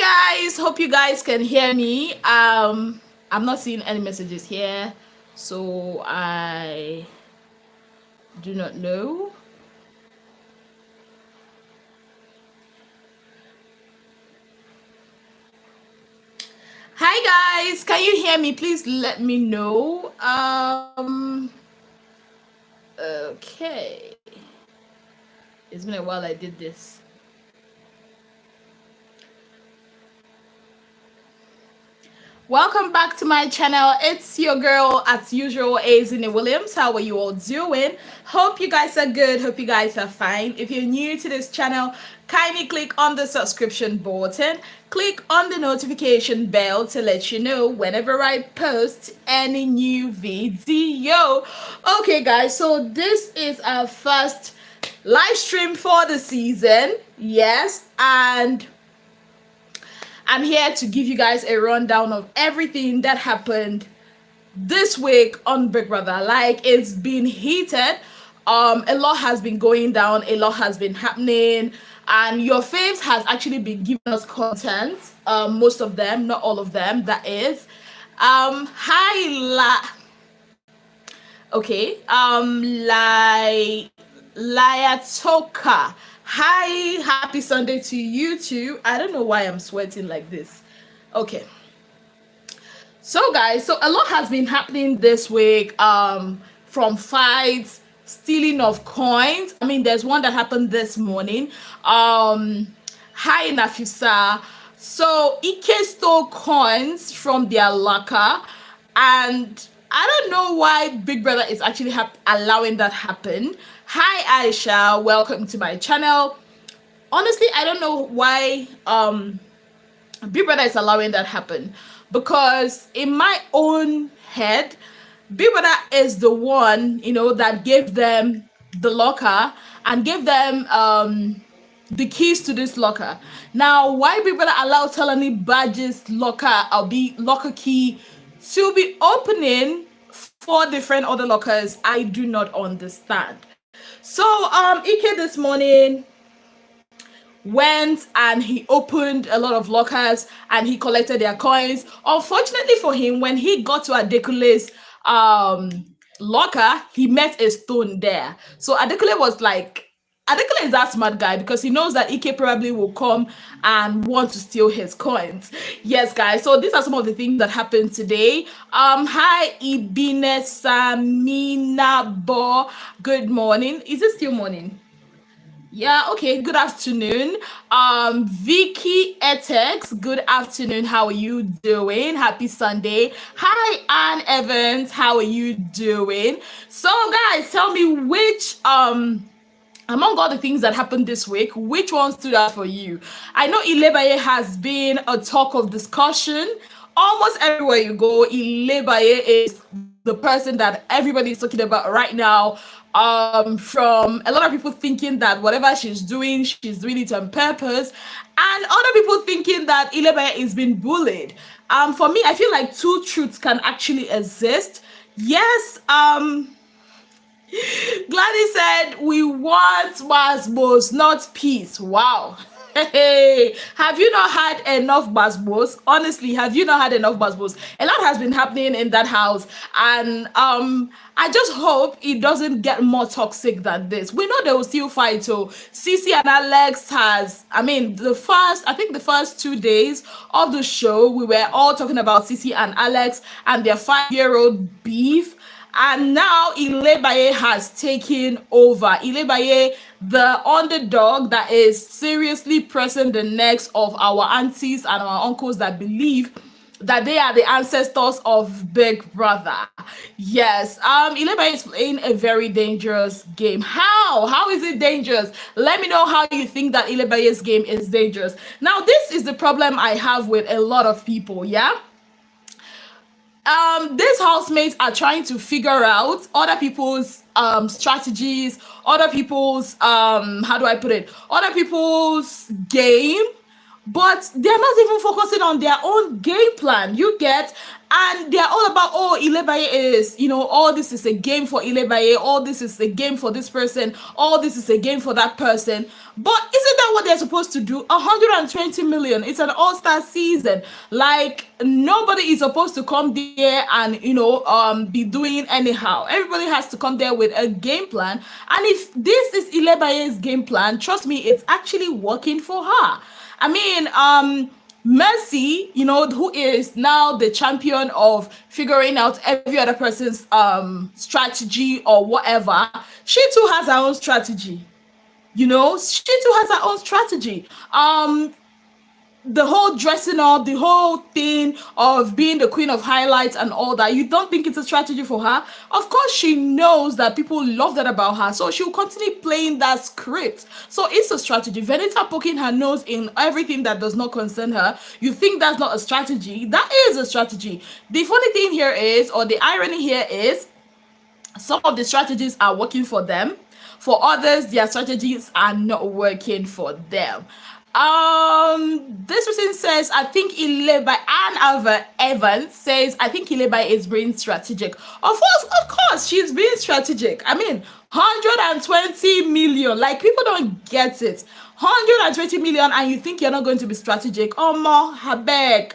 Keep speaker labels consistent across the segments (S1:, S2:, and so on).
S1: Guys, hope you guys can hear me. I'm not seeing any messages here, so I do not know. Hi guys, can you hear me? Please let me know. Okay. It's been a while I did this. Welcome back to my channel. It's your girl as usual, Azine Williams. How are you all doing? Hope you guys are good. Hope you guys are fine. If you're new to this channel, kindly click on the subscription button. Click on the notification bell to let you know whenever I post any new video. Okay guys, so this is our first live stream for the season. Yes, and I'm here to give you guys a rundown of everything that happened this week on Big Brother. Like, it's been heated. A lot has been going down, a lot has been happening, and your faves has actually been giving us content. Most of them, not all of them, that is. Liatoka. Hi, happy Sunday to you too. I don't know why I'm sweating like this. Okay. So guys, so a lot has been happening this week, from fights, stealing of coins. I mean, there's one that happened this morning. Hi Nafisa. So Ike stole coins from their locker, and I don't know why Big Brother is actually allowing that happen. Hi Aisha, welcome to my channel. Honestly, I don't know why Big Brother is allowing that happen, because in my own head, Big Brother is the one, that gave them the locker and gave them the keys to this locker. Now, why Big Brother allow Talani Badge's locker or locker key to be opening 4 different other lockers, I do not understand. So Ike this morning went and he opened a lot of lockers and he collected their coins. Unfortunately for him, when he got to Adekule's locker, he met a stone there. So Adekule was like, Adekule is that smart guy because he knows that Ike probably will come and want to steal his coins. Yes, guys. So these are some of the things that happened today. Hi, Bbnaija Bo. Good morning. Is it still morning? Yeah, okay, good afternoon. Vicky Etex, good afternoon. How are you doing? Happy Sunday. Hi, Anne Evans, how are you doing? So guys, tell me which among all the things that happened this week, which one stood out for you? I know Bbnaija has been a talk of discussion. Almost everywhere you go, Bbnaija is the person that everybody is talking about right now. From a lot of people thinking that whatever she's doing it on purpose, and other people thinking that Bbnaija is being bullied. For me, I feel like 2 truths can actually exist. Yes, Gladys said, we want Basbos, not peace. Wow. Hey, have you not had enough Basbos? Honestly, have you not had enough Basbos? A lot has been happening in that house, and I just hope it doesn't get more toxic than this. We know they will still fight. So Cece and Alex the first 2 days of the show, we were all talking about Cece and Alex and their 5-year-old beef. And now Bbnaija has taken over. Bbnaija, the underdog that is seriously pressing the necks of our aunties and our uncles that believe that they are the ancestors of Big Brother. Yes, Bbnaija is playing a very dangerous game. How is it dangerous? Let me know how you think that Bbnaija's game is dangerous. Now, this is the problem I have with a lot of people, yeah? These housemates are trying to figure out other people's strategies, other people's other people's game, but they're not even focusing on their own game plan. You get, And they're all about, oh, Ilebaye is, all this is a game for Ilebaye, all this is a game for this person, all this is a game for that person. But isn't that what they're supposed to do? 120 million. It's an all-star season. Like, nobody is supposed to come there and, be doing anyhow. Everybody has to come there with a game plan. And if this is Ilebaye's game plan, trust me, it's actually working for her. I mean, Mercy, who is now the champion of figuring out every other person's strategy or whatever, she too has her own strategy. She too has her own strategy. The whole dressing up, the whole thing of being the queen of highlights and all that, you don't think it's a strategy for her? Of course, she knows that people love that about her, so she'll continue playing that script. So it's a strategy. Venita poking her nose in everything that does not concern her, you think that's not a strategy? That is a strategy. The funny thing here is, or the irony here is, some of the strategies are working for them. For others, their strategies are not working for them. This person says, I think Ilebaye, and Alva Evans says, I think Ilebaye is being strategic. Of course, she's being strategic. I mean, 120 million, like, people don't get it. 120 million, and you think you're not going to be strategic? Oh, ma, habeg.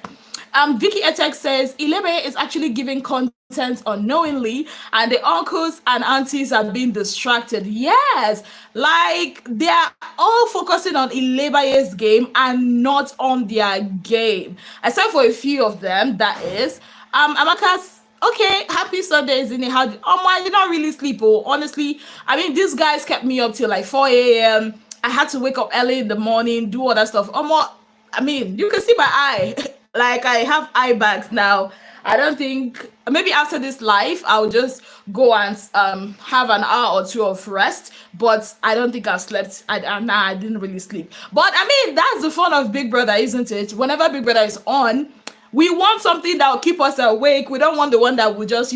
S1: Vicky Etek says, Ilebaye is actually giving content unknowingly, and the uncles and aunties are being distracted. Yes, like, they're all focusing on Ilebaye's game and not on their game, except for a few of them. That is, Amaka's, okay, happy Sundays in the house. I did not really sleep. Oh, honestly, I mean, these guys kept me up till like 4 a.m. I had to wake up early in the morning, do all that stuff. I mean, you can see my eye. Like, I have eye bags now. I don't think, maybe after this live, I'll just go and have an hour or two of rest. But I don't think I've slept. I didn't really sleep. But I mean, that's the fun of Big Brother, isn't it? Whenever Big Brother is on, we want something that will keep us awake. We don't want the one that will just,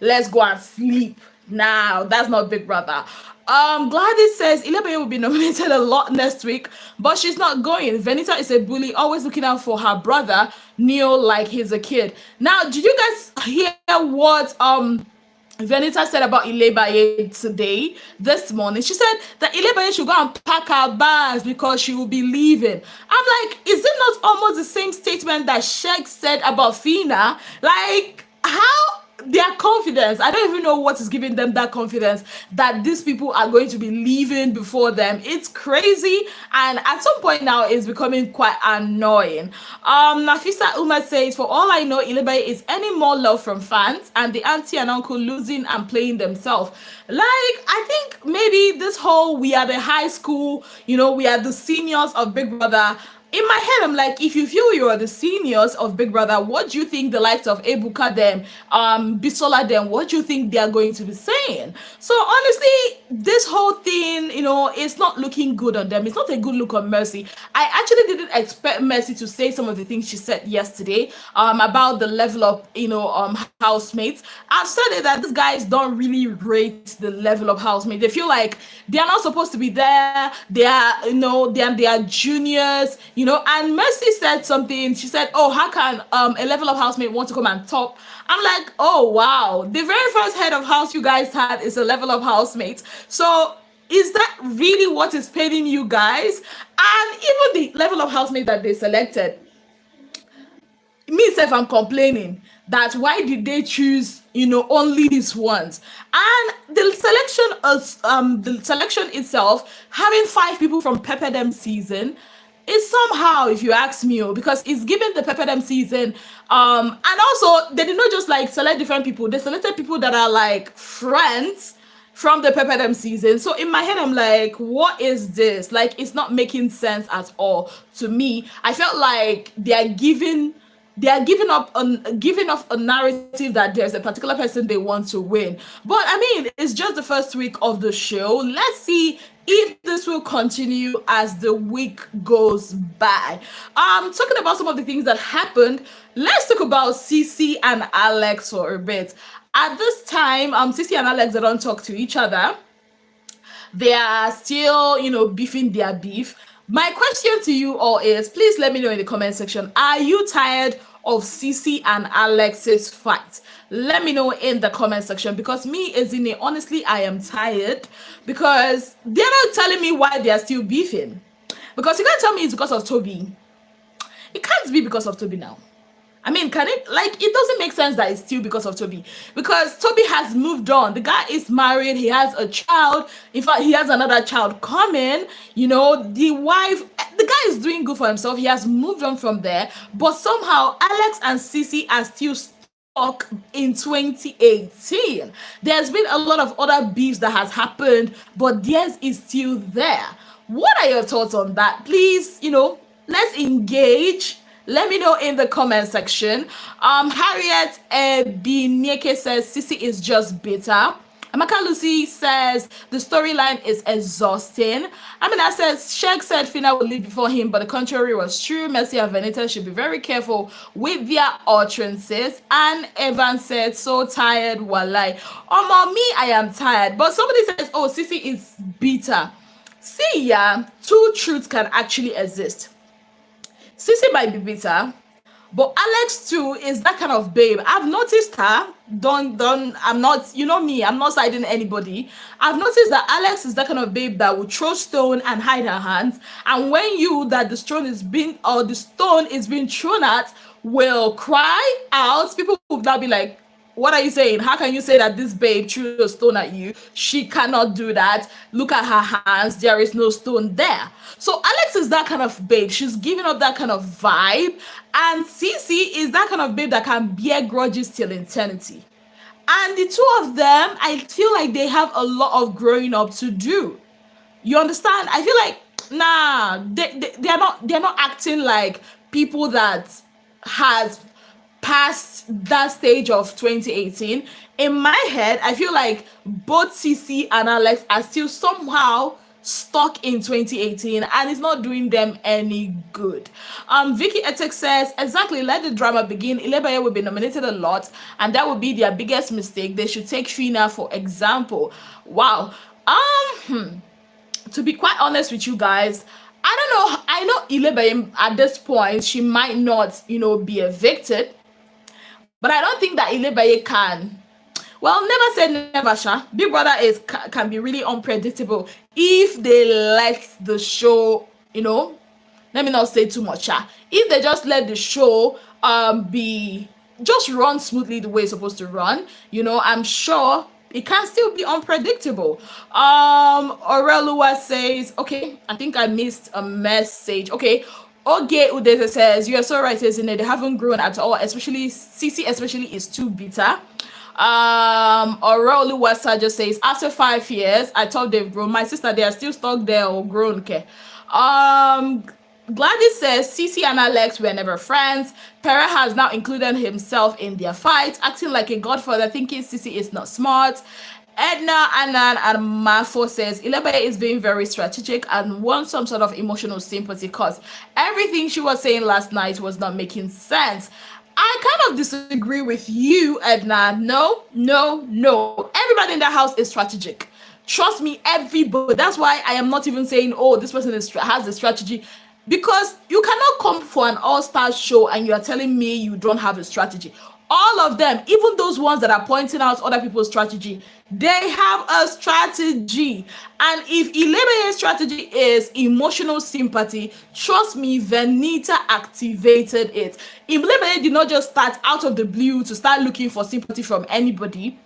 S1: let's go and sleep. Now, that's not Big Brother. Gladys says Ilebaye will be nominated a lot next week, but she's not going. Venita is a bully, always looking out for her brother Neil like he's a kid. Now, did you guys hear what Venita said about Ilebaye today, this morning? She said that Ilebaye should go and pack her bags because she will be leaving. I'm like, is it not almost the same statement that Sheikh said about Fina? Like, how? Their confidence, I don't even know what is giving them that confidence that these people are going to be leaving before them. It's crazy, and at some point now it's becoming quite annoying. Nafisa Umar says, for all I know, Ilebaye is any more love from fans and the auntie and uncle losing and playing themselves. Like, I think maybe this whole, we are the high school, we are the seniors of Big Brother. In my head, I'm like, if you feel you are the seniors of Big Brother, what do you think the likes of Ebuka them, Bisola them, what do you think they are going to be saying? So honestly, this whole thing, it's not looking good on them. It's not a good look on Mercy. I actually didn't expect Mercy to say some of the things she said yesterday about the level of, housemates. I've said it that these guys don't really rate the level of housemates. They feel like they are not supposed to be there. They are, they are juniors, and Mercy said something. She said, oh, how can a level of housemate want to come and top? I'm like, oh, wow. The very first head of house you guys had is a level of housemate. So is that really what is paying you guys? And even the level of housemate that they selected, me self, I'm complaining that why did they choose, only these ones? And the selection itself, having 5 people from Pepperdam season, is somehow, if you ask me, because it's given the Pepperdam season, and also they did not just like select different people, they selected people that are like friends from the Pepperdam season. So in my head, I'm like, what is this? Like, it's not making sense at all to me. I felt like they are giving off a narrative that there's a particular person they want to win. But I mean, it's just the first week of the show. Let's see if this will continue as the week goes by. Talking about some of the things that happened, let's talk about Cece and Alex for a bit. At this time, Cece and Alex, they don't talk to each other. They are still, beefing their beef. My question to you all is, please let me know in the comment section, are you tired of Cece and Alex's fight? Let me know in the comment section, because me, Ezine, honestly, I am tired, because they're not telling me why they are still beefing. Because you can't tell me it's because of Toby. It can't be because of Toby now. I mean, can it? Like, it doesn't make sense that it's still because of Toby. Because Toby has moved on. The guy is married. He has a child. In fact, he has another child coming. You know, the wife, the guy is doing good for himself. He has moved on from there. But somehow, Alex and Cece are still stuck in 2018. There's been a lot of other beefs that has happened, but theirs is still there. What are your thoughts on that? Please, let's engage. Let me know in the comment section. Harriet Bbnaija says Cece is just bitter. Amaka Lucy says the storyline is exhausting. Amina says Sheikh said Fina will leave before him, but the contrary was true. Mercy and Venita should be very careful with their utterances. And Evan said, so tired, walai. Me, I am tired. But somebody says, oh, Cece is bitter. See, yeah, two truths can actually exist. Cece might be bitter, but Alex too is that kind of babe. I've noticed her. I'm not, me, I'm not siding anybody. I've noticed that Alex is that kind of babe that will throw stone and hide her hands. And when the stone is being thrown at, will cry out, people will now be like, what are you saying? How can you say that this babe threw a stone at you? She cannot do that. Look at her hands. There is no stone there. So Alex is that kind of babe. She's giving up that kind of vibe. And Cece is that kind of babe that can bear grudges till eternity. And the two of them, I feel like they have a lot of growing up to do. You understand? I feel like, they're not acting like people that has past that stage of 2018. In my head, I feel like both Cece and Alex are still somehow stuck in 2018, and it's not doing them any good. Vicky Etek says, exactly, let the drama begin. Bbnaija will be nominated a lot, and that would be their biggest mistake. They should take Fina for example. Wow. To be quite honest with you guys, I don't know. I know Bbnaija at this point, she might not, be evicted. But I don't think that Bbnaija can. Well, never say never, Sha. Big Brother can be really unpredictable if they let the show, let me not say too much, Sha. If they just let the show just run smoothly the way it's supposed to run, I'm sure it can still be unpredictable. Uriel says, okay, I think I missed a message. Okay. Oge Udeze says, you are so right, isn't it? They haven't grown at all, especially Cece, is too bitter. Uriel just says, after 5 years, I thought they've grown. My sister, they are still stuck there or grown. Okay. Gladys says, Cece and Alex were never friends. Pera has now included himself in their fight, acting like a godfather, thinking Cece is not smart. Edna, Anan, and Mafo says, Bbnaija is being very strategic and wants some sort of emotional sympathy because everything she was saying last night was not making sense. I kind of disagree with you, Edna. No. Everybody in the house is strategic. Trust me, everybody. That's why I am not even saying, oh, this person has a strategy. Because you cannot come for an all-star show and you are telling me you don't have a strategy. All of them, even those ones that are pointing out other people's strategy, they have a strategy. And if Bbnaija's strategy is emotional sympathy, trust me, Venita activated it. Bbnaija did not just start out of the blue to start looking for sympathy from anybody.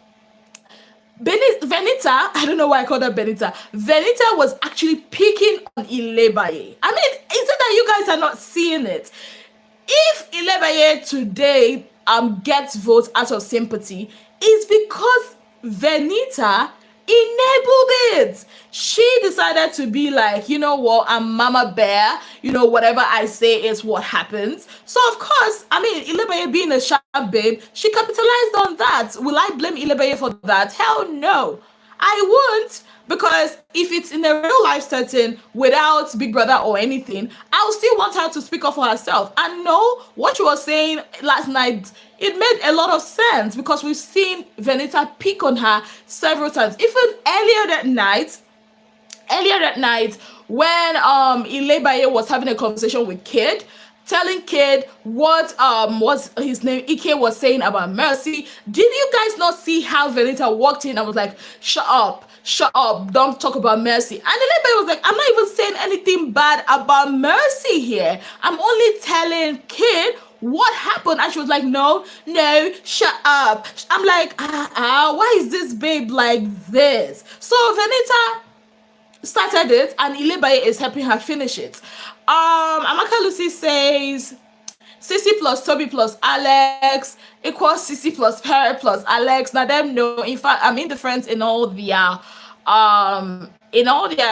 S1: Venita, I don't know why I called her Benita. Venita was actually picking on Bbnaija. I mean, is it that you guys are not seeing it? If Bbnaija today gets votes out of sympathy, it's because Venita enabled it. She decided to be like, you know what, I'm Mama Bear, whatever I say is what happens. So of course, I mean, Bbnaija being a sharp babe, she capitalized on that. Will I blame Bbnaija for that? Hell no, I won't. Because if it's in a real life setting without Big Brother or anything, I'll still want her to speak up for herself. And no, what you were saying last night, it made a lot of sense because we've seen Venita pick on her several times. Even earlier that night, when Bbnaija was having a conversation with Kid, telling Kid what what's his name Ike was saying about Mercy. Did you guys not see how Venita walked in and was like, shut up, don't talk about Mercy? And Elizabeth was like, I'm not even saying anything bad about Mercy here. I'm only telling Kid what happened. And she was like, no, shut up. I'm like, why is this babe like this? So Venita started it and Ilebaye is helping her finish it. Amaka Lucy says Cece plus Toby plus Alex equals Cece plus Perry plus Alex. Now them know. In fact, I'm indifferent in all their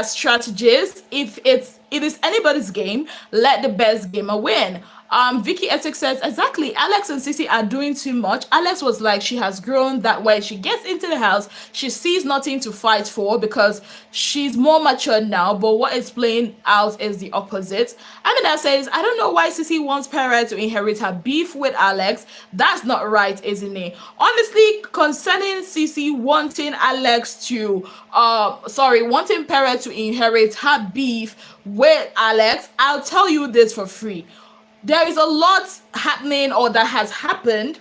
S1: strategies. If it is anybody's game, let the best gamer win. Vicky Essex says, exactly, Alex and Cece are doing too much. Alex was like, she has grown that way. She gets into the house, she sees nothing to fight for because she's more mature now, but what is playing out is the opposite. Amina says, I don't know why Cece wants Perry to inherit her beef with Alex. That's not right, isn't it? Honestly, concerning Cece wanting wanting Perry to inherit her beef with Alex, I'll tell you this for free. There is a lot happening or that has happened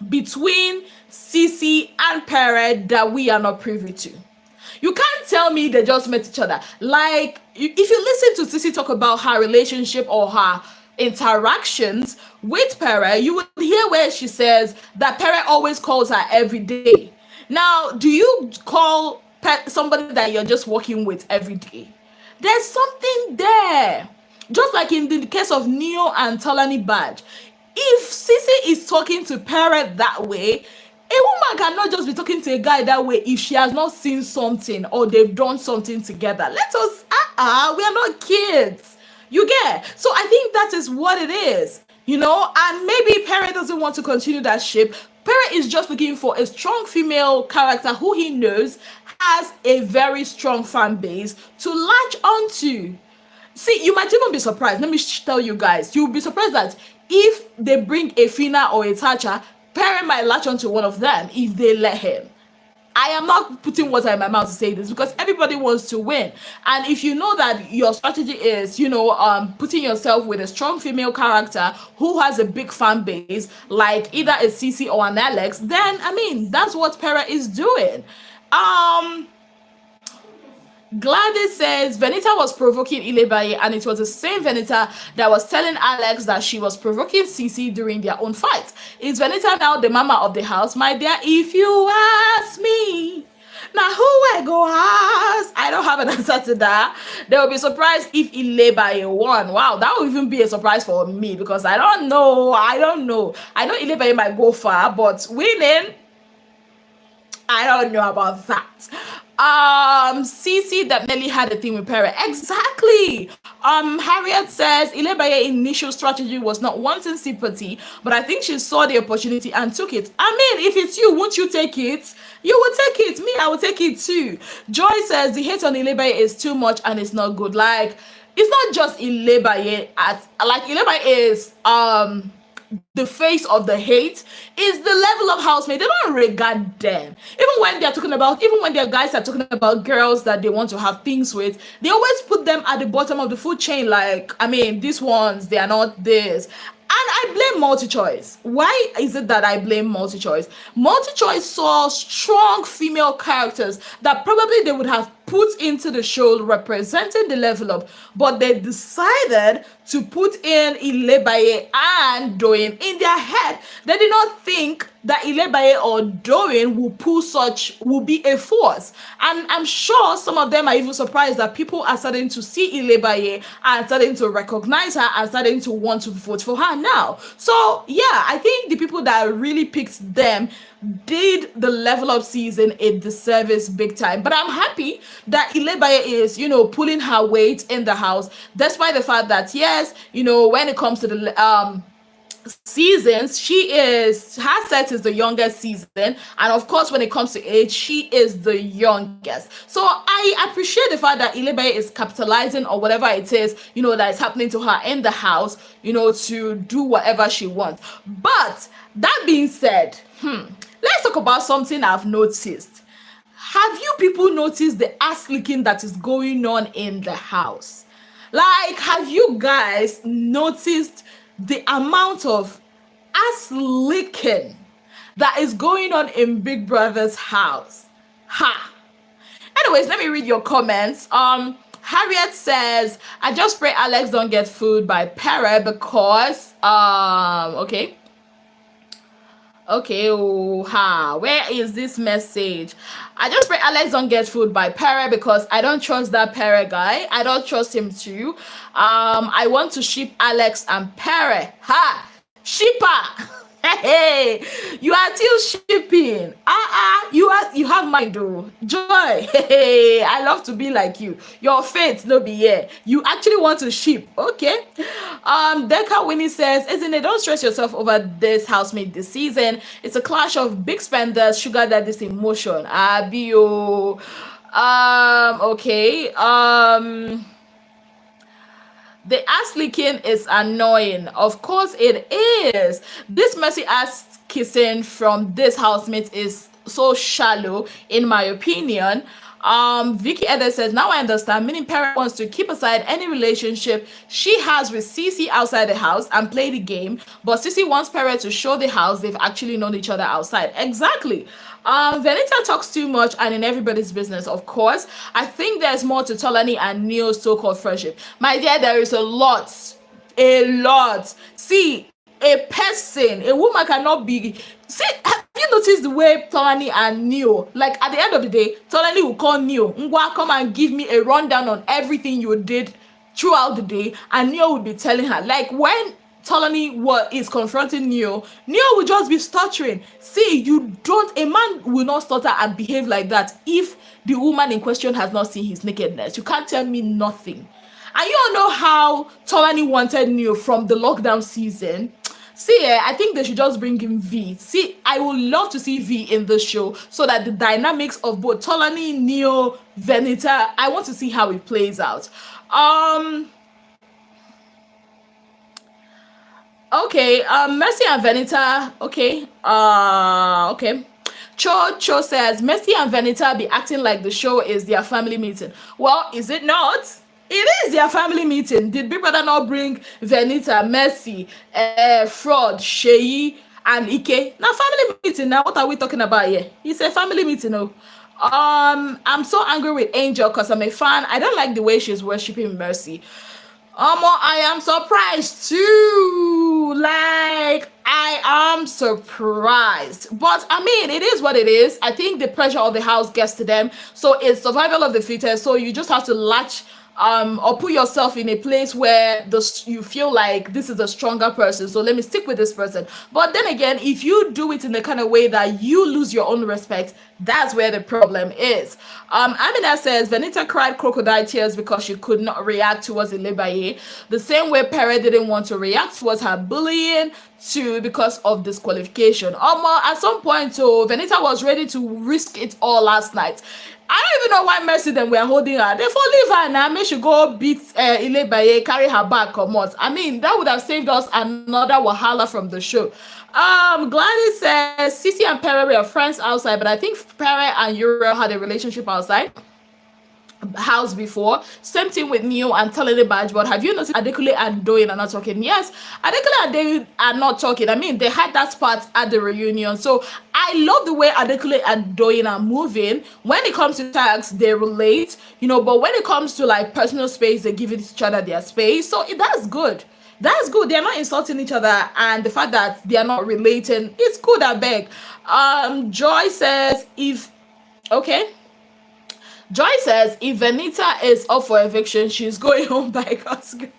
S1: between Cece and Perry that we are not privy to. You can't tell me they just met each other. Like, if you listen to Cece talk about her relationship or her interactions with Perry, you would hear where she says that Perry always calls her every day. Now, do you call somebody that you're just working with every day? There's something there. Just like in the case of Neo and Tolani Badge, if Cece is talking to Perry that way, a woman cannot just be talking to a guy that way if she has not seen something or they've done something together. Let us, we are not kids. You get? So I think that is what it is, and maybe Perry doesn't want to continue that ship. Perry is just looking for a strong female character who he knows has a very strong fan base to latch onto. See, you might even be surprised. Let me tell you guys. You'll be surprised that if they bring a Fina or a Tacha, Perry might latch onto one of them if they let him. I am not putting water in my mouth to say this because everybody wants to win. And if you know that your strategy is, putting yourself with a strong female character who has a big fan base, like either a Cece or an Alex, then, that's what Perry is doing. Gladys says Venita was provoking Ilebaye and it was the same Venita that was telling Alex that she was provoking Cece during their own fight. Is Venita now the mama of the house? My dear, if you ask me, now who I go ask? I don't have an answer to that. They will be surprised if Ilebaye won. Wow, that would even be a surprise for me because I don't know. I know Ilebaye might go far, but winning, I don't know about that. Cece definitely had a thing with Perry. Exactly. Harriet says Ilebaye's initial strategy was not wanting sympathy, but I think she saw the opportunity and took it. If it's you, won't you take it? You will take it. Me, I will take it too. Joy says the hate on Ilebaye is too much and it's not good. Like, it's not just Ilebaye. Ilebaye is the face of the hate is the level of housemates. They don't regard them. Even when their guys are talking about girls that they want to have things with, they always put them at the bottom of the food chain. Like, these ones, they are not this. And I blame MultiChoice. Why is it that I blame MultiChoice? MultiChoice saw strong female characters that probably they would have put into the show representing the level up, but they decided to put in Ilebaye and Doyin in their head. They did not think that Ilebaye or Doyin will be a force. And I'm sure some of them are even surprised that people are starting to see Ilebaye and starting to recognize her and starting to want to vote for her now. So yeah, I think the people that really picked them did the level up season a disservice big time. But I'm happy that Ilebaye is, pulling her weight in the house, despite the fact that, yes, when it comes to the seasons, her set is the youngest season, and of course when it comes to age, she is the youngest. So I appreciate the fact that Ilebaye is capitalizing on whatever it is that is happening to her in the house, to do whatever she wants. But that being said, let's talk about something I've noticed. Have you people noticed the ass licking that is going on in the house? Like, have you guys noticed the amount of ass licking that is going on in Big Brother's house? Ha! Anyways, let me read your comments. Harriet says, I just pray Alex don't get food by Pere because okay. Okay, oh, where is this message? I just pray Alex don't get food by Pere because I don't trust that Pere guy. I don't trust him too. I want to ship Alex and Pere. Shipper. Hey, you are still shipping. You have mind though. Joy. Hey, I love to be like you. Your faith no be here. You actually want to ship. Okay. Deca Winnie says, isn't it? Don't stress yourself over this housemate this season. It's a clash of big spenders, sugar daddy's emotion. Abio. Okay. The ass licking is annoying. Of course it is. This messy ass kissing from this housemate is so shallow, in my opinion. Vicky Eder says, now I understand. Meaning parent wants to keep aside any relationship she has with Cece outside the house and play the game, but Cece wants parent to show the house they've actually known each other outside. Exactly. Venita talks too much and in everybody's business, of course. I think there's more to Tolani and Neo's so-called friendship. My dear, there is a lot. A lot. See, a woman cannot be... See, have you noticed the way Tolani and Neo, like at the end of the day, Tolani will call Neo, Ngwa, come and give me a rundown on everything you did throughout the day, and Neo would be telling her, like when Tolani is confronting Neo will just be stuttering. See, a man will not stutter and behave like that if the woman in question has not seen his nakedness. You can't tell me nothing. And you all know how Tolani wanted Neo from the lockdown season. See, I think they should just bring in V. See, I would love to see V in the show so that the dynamics of both Tolani, Neo, Venita, I want to see how it plays out. Okay, Mercy and Venita, okay. Okay. Cho says, Mercy and Venita be acting like the show is their family meeting. Well, is it not? It is their family meeting. Did Big Brother not bring Venita, Mercy, Fraud, Sheyi, and Ike? Now family meeting. Now what are we talking about here? It's a family meeting. Oh. I'm so angry with Angel because I'm a fan. I don't like the way she's worshiping Mercy. I am surprised too. Like, I am surprised. But I mean, it is what it is. I think the pressure of the house gets to them. So it's survival of the fittest. So you just have to latch or put yourself in a place where you feel like this is a stronger person, so let me stick with this person. But then again, if you do it in the kind of way that you lose your own respect, that's where the problem is. Amina says, Venita cried crocodile tears because she could not react towards Bbnaija, the same way Pere didn't want to react towards her bullying too because of disqualification. At some point, so Venita was ready to risk it all last night. I don't even know why Mercy them were holding her. They for leave her now. Make she go beat Bbnaija, carry her back, come on. I mean, that would have saved us another wahala from the show. Gladys says Cece and Pere were friends outside, but I think Pere and Uriel had a relationship outside house before. Same thing with Neo and Telele Badge. But have you noticed Adekule and Doyin are not talking? Yes, Adekule and Doyin are not talking. I mean, they had that spot at the reunion. So I love the way Adekule and Doyin are moving. When it comes to tags, they relate, but when it comes to like personal space, they give each other their space. So that's good. That's good. They're not insulting each other, and the fact that they are not relating, it's good, I beg. Joy says Joy says, if Venita is up for eviction, she's going home by God's grace.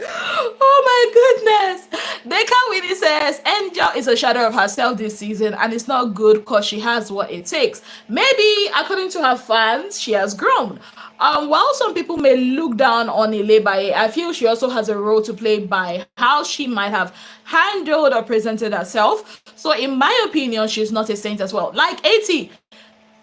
S1: Oh my goodness. Deka Winnie says, Angel is a shadow of herself this season, and it's not good because she has what it takes. Maybe, according to her fans, she has grown. While some people may look down on Bbnaija, I feel she also has a role to play by how she might have handled or presented herself. So in my opinion, she's not a saint as well. Like 80.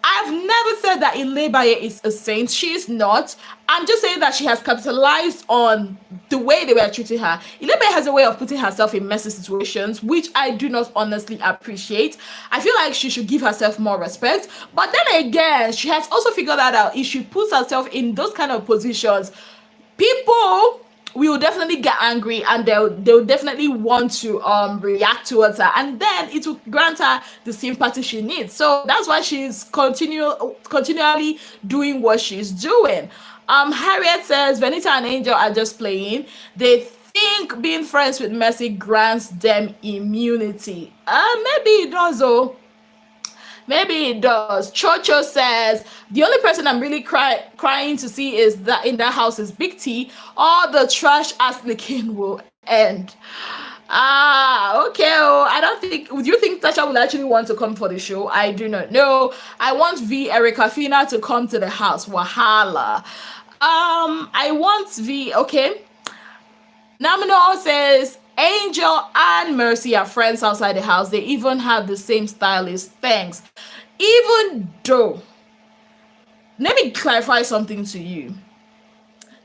S1: I've never said that Bbnaija is a saint. She is not. I'm just saying that she has capitalized on the way they were treating her. Bbnaija has a way of putting herself in messy situations, which I do not honestly appreciate. I feel like she should give herself more respect. But then again, she has also figured that out. If she puts herself in those kind of positions, people will definitely get angry, and they'll definitely want to react towards her, and then it will grant her the sympathy she needs. So that's why she's continually doing what she's doing. Harriet says Venita and Angel are just playing. They think being friends with Mercy grants them immunity. Maybe it does, oh. Maybe it does. Chocho says the only person I'm really crying to see is that in that house is Big T. All the trash as the king will end. Okay. Oh, I don't think. Would you think Tasha will actually want to come for the show? I do not know. I want V Erica Fina to come to the house. Wahala. I want V. Okay. Nominal says Angel and Mercy are friends outside the house. They even have the same stylist. Thanks. Even though, let me clarify something to you.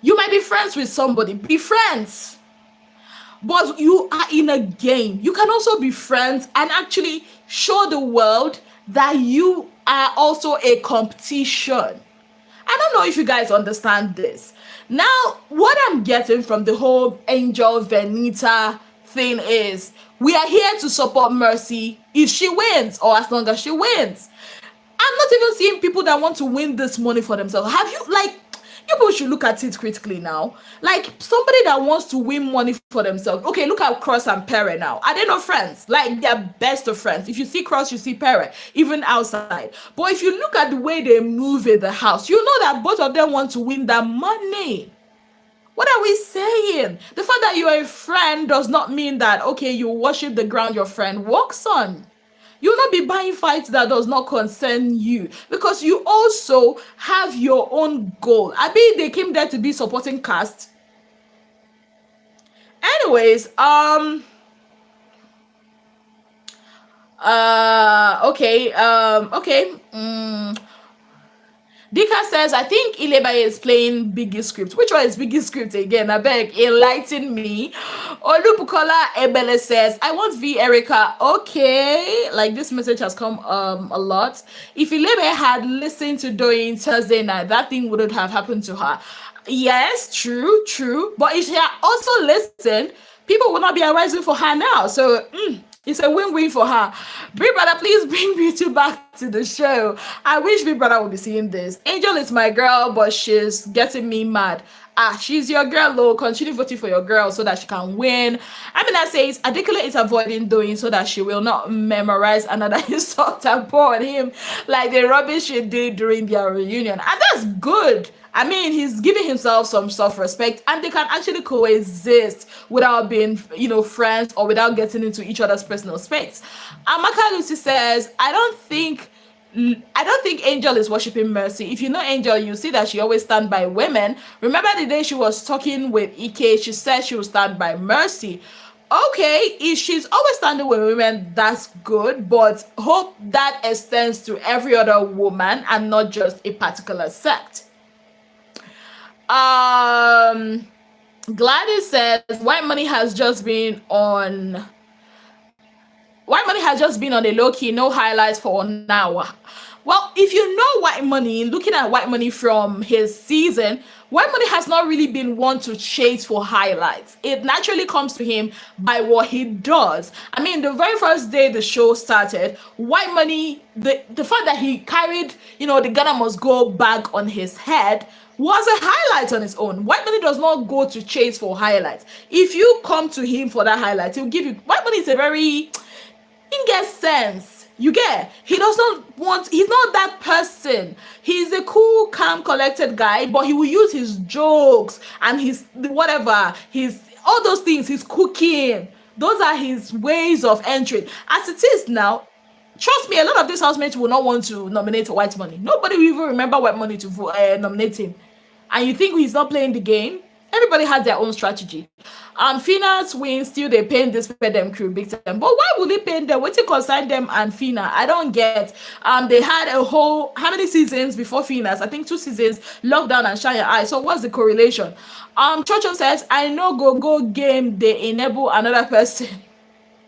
S1: You might be friends with somebody. Be friends. But you are in a game. You can also be friends and actually show the world that you are also a competition. I don't know if you guys understand this. Now, what I'm getting from the whole Angel Venita thing is we are here to support Mercy if she wins, or as long as she wins. I'm not even seeing people that want to win this money for themselves. Have you, like, you people should look at it critically now. Like, somebody that wants to win money for themselves. Okay, look at Cross and Pere now. Are they not friends? Like, they're best of friends. If you see Cross, you see Pere, even outside. But if you look at the way they move in the house, you know that both of them want to win that money. What are we saying? The fact that you are a friend does not mean that, okay, you worship the ground your friend walks on. You'll not be buying fights that does not concern you, because you also have your own goal. I mean, they came there to be supporting cast. Anyways, okay. Dika says, I think Bbnaija is playing Biggie script. Which one is Biggie script again? I beg, enlighten me. Olubukola Ebele says, I want V Erica. Okay, like this message has come a lot. If Bbnaija had listened to Doing Thursday night, that thing wouldn't have happened to her. Yes, true. But if she had also listened, people would not be arising for her now. So, it's a win-win for her. Big Brother, please bring Beauty back to the show. I wish Big Brother would be seeing this. Angel is my girl, but she's getting me mad. She's your girl, Lo. Continue voting for your girl so that she can win. Amina says, Adekele is avoiding Doing so that she will not memorize another insult and pour on him like the rubbish she did during their reunion. And that's good. I mean, he's giving himself some self-respect, and they can actually coexist without being, friends or without getting into each other's personal space. Amaka Lucy says, I don't think Angel is worshiping Mercy. If you know Angel, you see that she always stand by women. Remember the day she was talking with Ike, she said she would stand by Mercy. Okay, if she's always standing with women, that's good, but hope that extends to every other woman and not just a particular sect. Gladys says White Money has just been on a low-key, no highlights for now. Well, if you know White Money, looking at White Money from his season, White Money has not really been one to chase for highlights. It naturally comes to him by what he does. I mean, the very first day the show started, White Money, the fact that he carried, the Ghana Must Go bag on his head was a highlight on its own. White Money does not go to chase for highlights. If you come to him for that highlight, he'll give you. White Money is a very, in get sense. You get? He's not that person. He's a cool, calm, collected guy, but he will use his jokes and all those things, his cooking. Those are his ways of entering. As it is now, trust me, a lot of these housemates will not want to nominate White Money. Nobody will even remember White Money to nominate him. And you think he's not playing the game? Everybody has their own strategy. Fina's win, still they paying this for them crew big time. But why would they pay them? What to concern them and Fina? I don't get. They had how many seasons before Fina's? I think 2 seasons, lockdown and shine your eye. So what's the correlation? Chocho says, I know go game, they enable another person.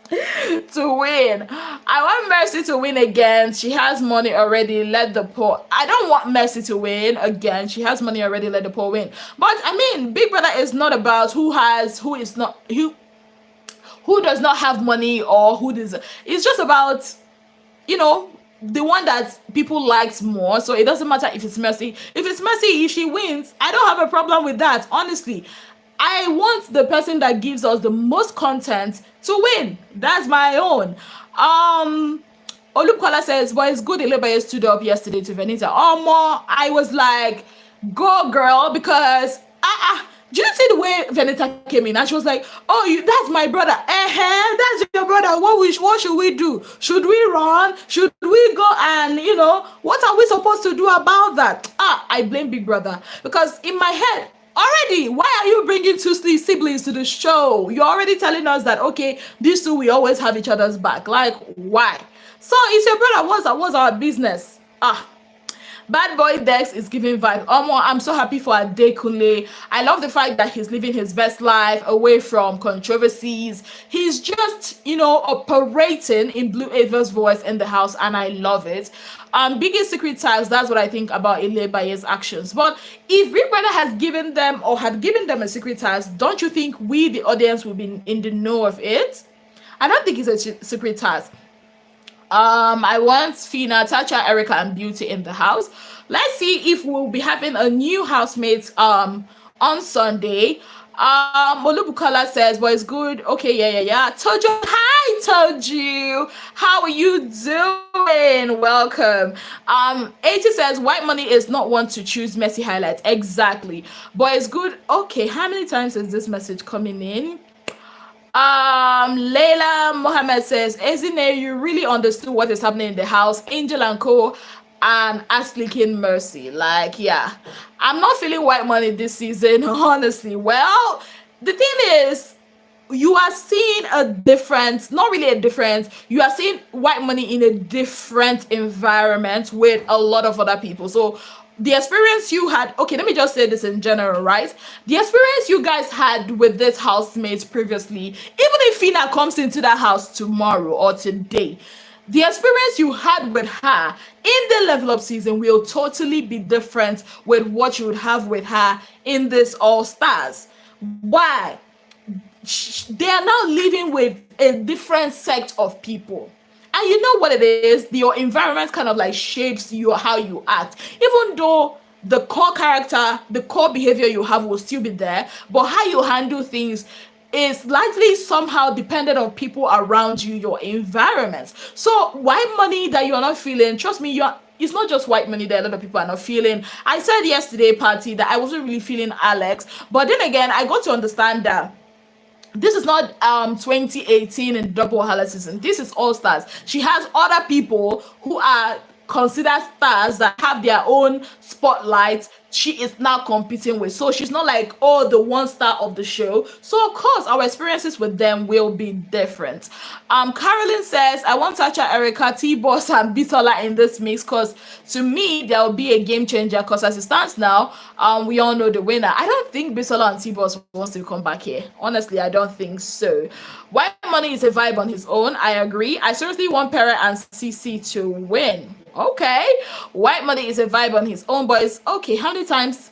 S1: to win. I want Mercy to win again. She has money already. Let the poor. I don't want Mercy to win again. She has money already. Let the poor win. But I mean, Big Brother is not about who is not, who does not have money or who does. It's just about, you know, the one that people likes more. So it doesn't matter if it's Mercy. If it's Mercy, if she wins, I don't have a problem with that. Honestly, I want the person that gives us the most content to win. That's my own. Olukola says, but it's good Bbnaija stood up yesterday to Bbnaija. More, I was like, go girl, because do you see the way Bbnaija came in and she was like, oh, that's my brother. That's your brother. What should we do? Should we run? Should we go and, what are we supposed to do about that? I blame Big Brother, because in my head, already, why are you bringing two siblings to the show? You're already telling us that, okay, these two, we always have each other's back. Like, why? So it's your brother. What's our business? Bad boy Dex is giving vibe. I'm so happy for Adekunle. I love the fact that he's living his best life away from controversies. He's just, operating in Blue Ava's voice in the house, and I love it. Biggest secret tags, that's what I think about Bbnaija's actions. But if Big Brother has given them or had given them a secret task, don't you think we, the audience, will be in the know of it? I don't think it's a secret task. I want Fina, Tacha, Erica, and Beauty in the house. Let's see if we'll be having a new housemate on Sunday. Olubukala says, but it's good. Okay, yeah. Told you. Hi, told you. How are you doing? Welcome. 80 says, white money is not one to choose messy highlights. Exactly. But it's good. Okay, how many times is this message coming in? Layla Mohammed says, Ezine, you really understood what is happening in the house. Angel and Co. and Ashley King Mercy. Like, yeah. I'm not feeling white money this season, honestly. Well, the thing is, you are seeing a difference, not really a difference, you are seeing white money in a different environment with a lot of other people. So the experience you had, okay, let me just say this in general, right? The experience you guys had with this housemate previously, even if Fina comes into that house tomorrow or today, the experience you had with her in the level up season will totally be different with what you would have with her in this All Stars. Why? They are now living with a different sect of people. And you know what it is? Your environment kind of like shapes you, how you act. Even though the core character, the core behavior you have will still be there, but how you handle things is likely somehow dependent on people around you, your environment. So white money that you're not feeling, trust me, it's not just white money that a lot of people are not feeling. I said yesterday, Party, that I wasn't really feeling Alex, but then again, I got to understand that this is not 2018 and double Wahala season. This is All Stars. She has other people who are considered stars that have their own spotlight she is now competing with. So she's not like, oh, the one star of the show. So of course our experiences with them will be different. Carolyn says, I want Tacha, Erica, T-Boss, and Bitola in this mix, because to me there will be a game changer, because as it stands now, we all know the winner. I don't think Bitola and T-Boss wants to come back here. Honestly, I don't think so. White money is a vibe on his own. I agree. I seriously want Pere and Cece to win. Okay, white money is a vibe on his own, but it's okay. How many times?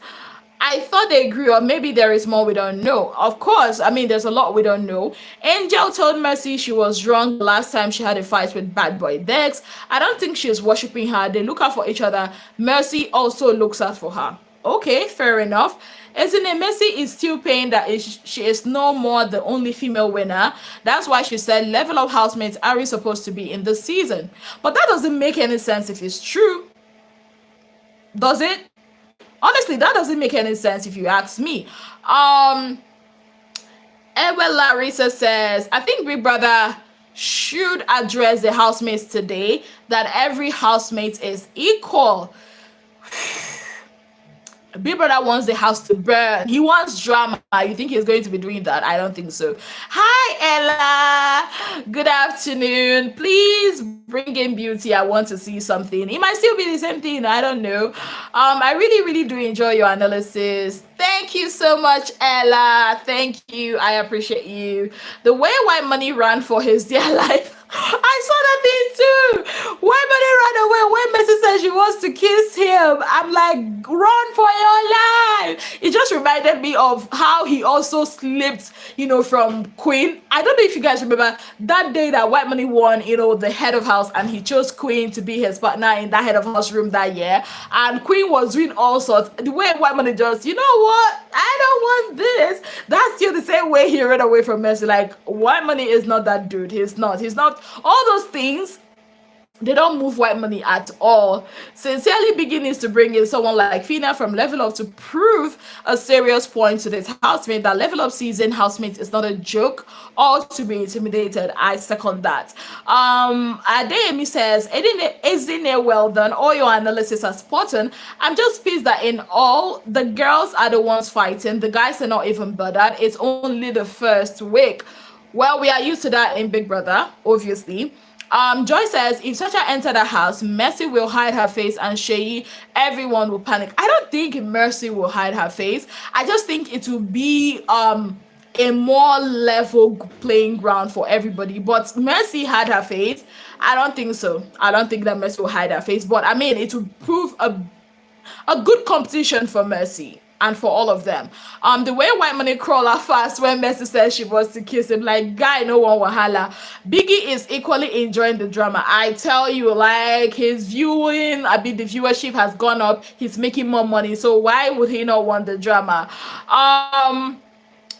S1: I thought they agree, or maybe there is more we don't know. Of course, I mean, there's a lot we don't know. Angel told Mercy she was wrong the last time she had a fight with Bad Boy Dex. I don't think she is worshiping her. They look out for each other. Mercy also looks out for her. Okay, fair enough. Isn't it? Mercy is still paying that she is no more the only female winner. That's why she said level up housemates are supposed to be in this season. But that doesn't make any sense if it's true. Does it? Honestly, that doesn't make any sense if you ask me. Ewa Larissa says, I think Big Brother should address the housemates today, that every housemate is equal. Big Brother wants the house to burn. He wants drama. You think he's going to be doing that? I don't think so. Hi, Ella. Good afternoon. Please bring in Beauty. I want to see something. It might still be the same thing. I don't know. I really, really do enjoy your analysis. Thank you so much, Ella. Thank you. I appreciate you. The way White Money ran for his dear life. I saw that thing too. White Money ran away when Messi said she wants to kiss him. I'm like, run for your life. It just reminded me of how he also slipped, from Queen. I don't know if you guys remember that day that White Money won, the head of house, and he chose Queen to be his partner in that head of house room that year. And Queen was doing all sorts. The way White Money just, you know what? I don't want this. That's still the same way he ran away from Messi. Like, White Money is not that dude. He's not. All those things, they don't move White Money at all. Sincerely beginning to bring in someone like Fina from Level Up to prove a serious point to this housemate that Level Up season housemate is not a joke or to be intimidated. I second that. Adeyemi says, isn't it well done? All your analysis are spot on. I'm just pissed that in all, the girls are the ones fighting. The guys are not even bothered. It's only the first week. Well, we are used to that in Big Brother, obviously. Joy says, if Sacha entered the house, Mercy will hide her face and Sheyi, everyone will panic. I don't think Mercy will hide her face. I just think it will be a more level playing ground for everybody. But Mercy had her face. I don't think so. I don't think that Mercy will hide her face. But I mean, it will prove a good competition for Mercy and for all of them. The way White Money crawl out fast when Mercy says she wants to kiss him, like, guy, no one wahala. Biggie is equally enjoying the drama. I tell you, like, his viewing, the viewership has gone up. He's making more money. So why would he not want the drama?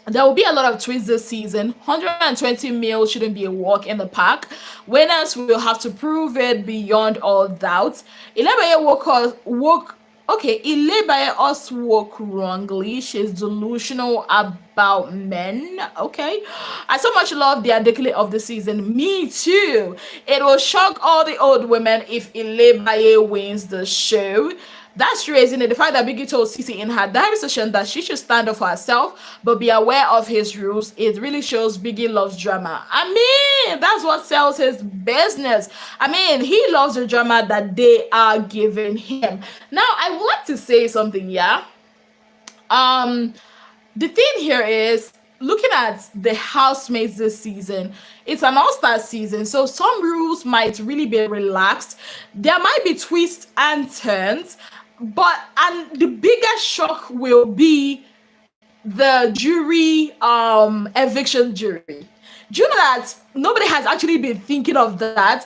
S1: There will be a lot of tweets this season. 120 mil shouldn't be a walk in the park. Winners will have to prove it beyond all doubt. Ile by us woke wrongly. She's delusional about men. Okay. I so much love the Adekele of the season. Me too. It will shock all the old women if Ile wins the show. That's true, isn't it? The fact that Biggie told Cece in her diary session that she should stand up for herself, but be aware of his rules, it really shows Biggie loves drama. I mean, that's what sells his business. I mean, he loves the drama that they are giving him. Now, I would like to say something, yeah? The thing here is, looking at the housemates this season, it's an all-star season, so some rules might really be relaxed. There might be twists and turns, and the biggest shock will be the jury eviction jury. Do you know that nobody has actually been thinking of that?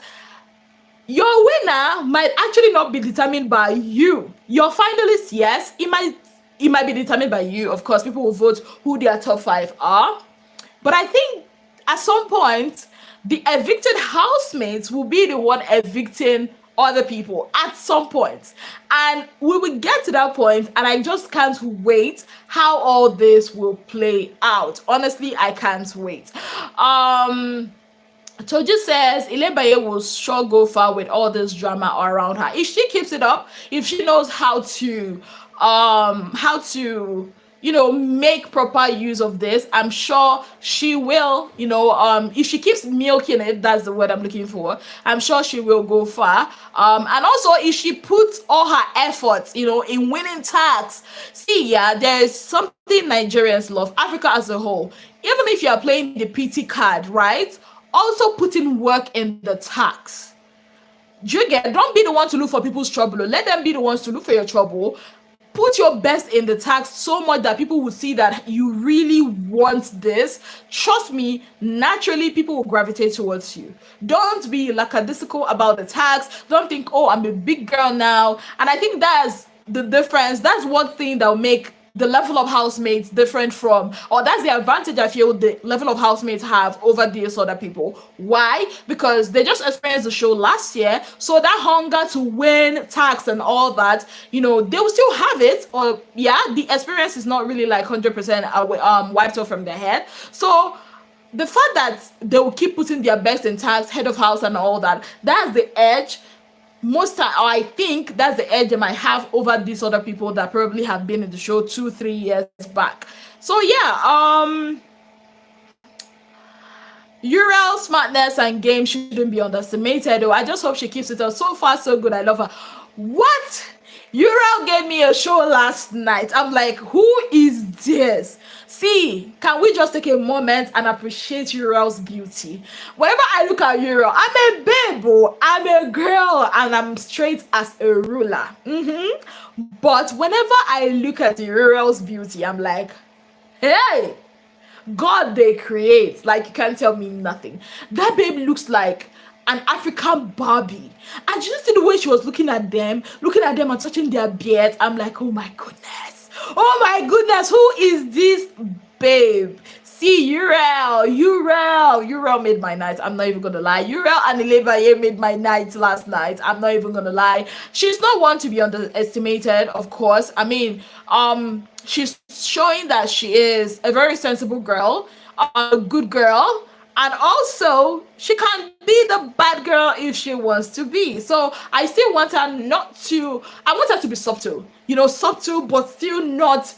S1: Your winner might actually not be determined by you. Your finalists, yes, it might be determined by you. Of course, people will vote who their top 5 are. But I think at some point, the evicted housemates will be the one evicting other people at some point. And we will get to that point, and I just can't wait how all this will play out. Honestly, I can't wait. Toju says Ilebaye will sure go far with all this drama around her. If she keeps it up, if she knows how to make proper use of this, I'm sure she will, if she keeps milking it, that's the word I'm looking for, I'm sure she will go far. And also if she puts all her efforts, in winning tax. See, yeah, there is something Nigerians love, Africa as a whole. Even if you are playing the PT card, right? Also putting work in the tax. Don't be the one to look for people's trouble. Let them be the ones to look for your trouble. Put your best in the tax so much that people will see that you really want this. Trust me, naturally people will gravitate towards you. Don't be lackadaisical about the tax. Don't think, oh, I'm a big girl now. And I think that's the difference. That's one thing that will make the level of housemates different from, or that's the advantage I feel the level of housemates have over these other people. Why? Because they just experienced the show last year, so that hunger to win tax and all that, they will still have it, or the experience is not really like 100% wiped off from their head. So the fact that they will keep putting their best in tax, head of house and all that, that's the edge. most time, or I think that's the edge they might have over these other people that probably have been in the show 2-3 years back. So yeah, Uriel's smartness and game shouldn't be underestimated. Though I just hope she keeps it up. So far, so good. I love her. What? Uriel gave me a show last night. I'm like, who is this? See, can we just take a moment and appreciate Uriel's beauty? Whenever I look at Uriel, I'm a babe, oh, I'm a girl, and I'm straight as a ruler. But whenever I look at Uriel's beauty, I'm like, hey, God they create. Like, you can't tell me nothing. That babe looks like an African Barbie. And you see the way she was looking at them and touching their beards. I'm like, oh my goodness. Oh my goodness, who is this babe? See, Uriel made my night. I'm not even gonna lie. Uriel and Bbnaija made my night last night. I'm not even gonna lie. She's not one to be underestimated, of course. I mean, she's showing that she is a very sensible girl, a good girl, and also she can be the bad girl if she wants to be. So I still want her I want her to be subtle, subtle, but still not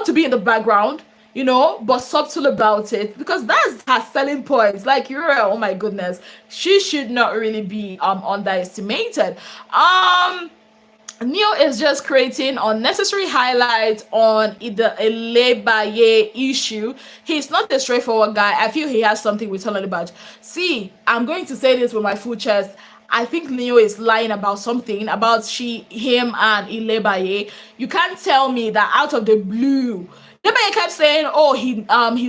S1: to be in the background, but subtle about it, because that's her selling points. Like Uriel, oh my goodness, she should not really be underestimated. Neo is just creating unnecessary highlights on the Bbnaija issue. He's not a straightforward guy. I feel he has something with Bbnaija. See, I'm going to say this with my full chest. I think Neo is lying about something about him and Bbnaija. You can't tell me that out of the blue. Bbnaija kept saying, oh, he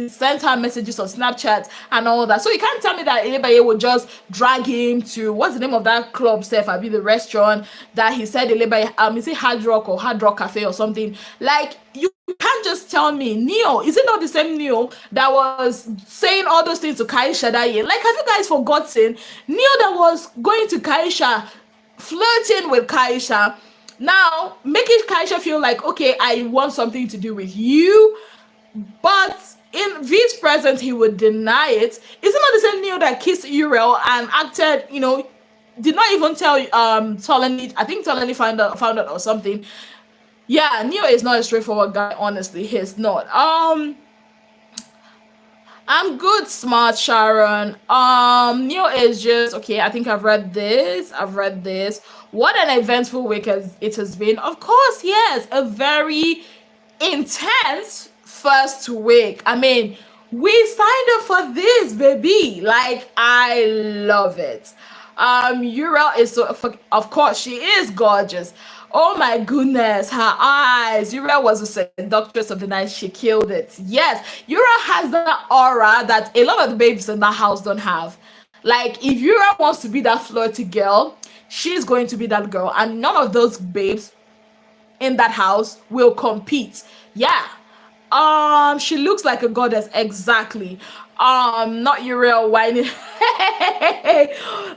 S1: sent her messages on Snapchat and all that. So you can't tell me that Bbnaija would just drag him to, what's the name of that club, Steph? I mean, the restaurant that he said Bbnaija, is it Hard Rock or Hard Rock Cafe or something? Like, you can't just tell me. Neo, is it not the same Neo that was saying all those things to Kaisha that year? Like, have you guys forgotten? Neo that was going to Kaisha, flirting with Kaisha, now making Kaisha feel like, okay, I want something to do with you, but in V's presence he would deny it. Is it not the same Neo that kissed Uriel and acted, did not even tell Tolani? I think Tolani found out or something. Yeah, Neo is not a straightforward guy, honestly. He's not. I'm good, smart Sharon. Neo is just okay. I think I've read this. What an eventful week it has been. Of course, yes, a very intense first week. I mean, we signed up for this, baby. Like, I love it. Uriel is of course, she is gorgeous. Oh my goodness, her eyes. Uriel was a seductress of the night. She killed it. Yes, Uriel has that aura that a lot of the babes in that house don't have. Like, if Uriel wants to be that flirty girl, she's going to be that girl. And none of those babes in that house will compete. Yeah. She looks like a goddess, exactly. Not Uriel whining.